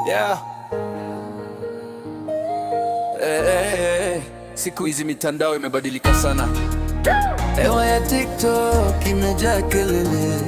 Yeah. Siku hizi mitandao imebadilika sana. Hewa ya TikTok imejaa kelele.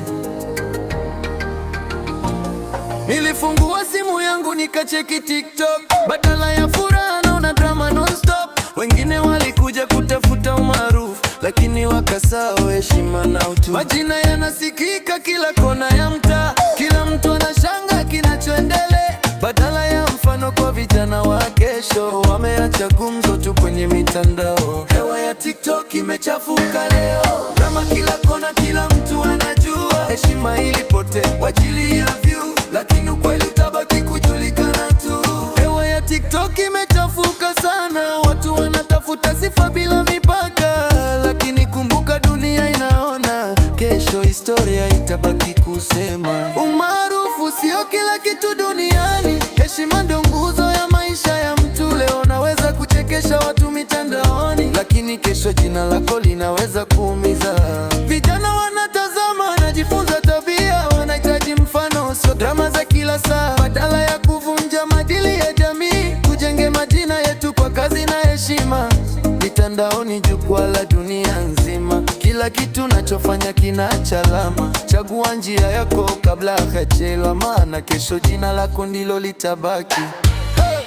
Nilifungua simu yangu nikacheki TikTok, badala ya furaha naona drama non-stop. Wengine walikuja kutafuta umaarufu, lakini wakasahau heshima na utu. Majina yanasikika kila kona ya mtaa, kila mtu anashanga kinachoendelea. Badala ya mfano kwa vijana wa kesho, wameacha gumzo tu kwenye mitandao. Hewa ya TikTok imechafuka leo, drama kila kona, kila mtu anajua. Heshima ilipotea kwa ajili ya view, lakini ukweli utabaki kujulikana tu. Hewa ya TikTok imechafuka sana, watu wanatafuta sifa bila mipaka. Lakini kumbuka, dunia inaona, kesho historia itabaki kusema. Umaarufu sio kila kitu duniani, heshima ndio nguzo ya maisha ya mtu. Leo naweza kuchekesha watu mitandaoni, lakini kesho jina lako linaweza kuumiza. Vijana wanatazama, wanajifunza tabia, wanahitaji mfano, sio drama za kila saa. Badala ya kuvunja maadili ya jamii, tujenge majina yetu kwa kazi na heshima. Mitandaoni jukwaa la dunia nzima, kila kitu nachofanya kinaacha alama. Chagua njia yako kabla hajachelewa, maana kesho jina lako ndilo litabaki.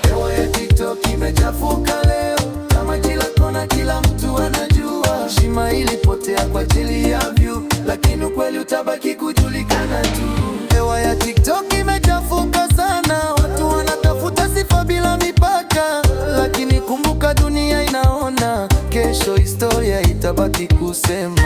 Hewa ya TikTok imechafuka leo, kama kila kona, kila mtu anajua. Heshima ilipotea kwa ajili ya view, lakini ukweli utabaki kujulikana tu. Hewa ya TikTok imechafuka sana, watu wanatafuta sifa bila mipaka. Lakini kumbuka, dunia inaona, kesho historia itabaki kusema.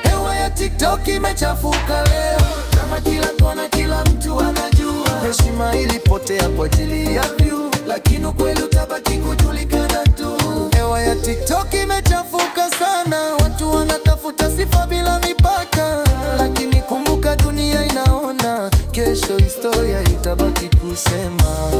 Hewa ya TikTok imechafuka leo, kama kila kona, kila mtu anajua. Heshima ilipotea kwa ajili ya view, lakini ukweli utabaki kujulikana tu. Hewa ya TikTok imechafuka sana, watu wanatafuta sifa bila mipaka. Lakini kumbuka, dunia inaona, kesho historia itabaki kusema.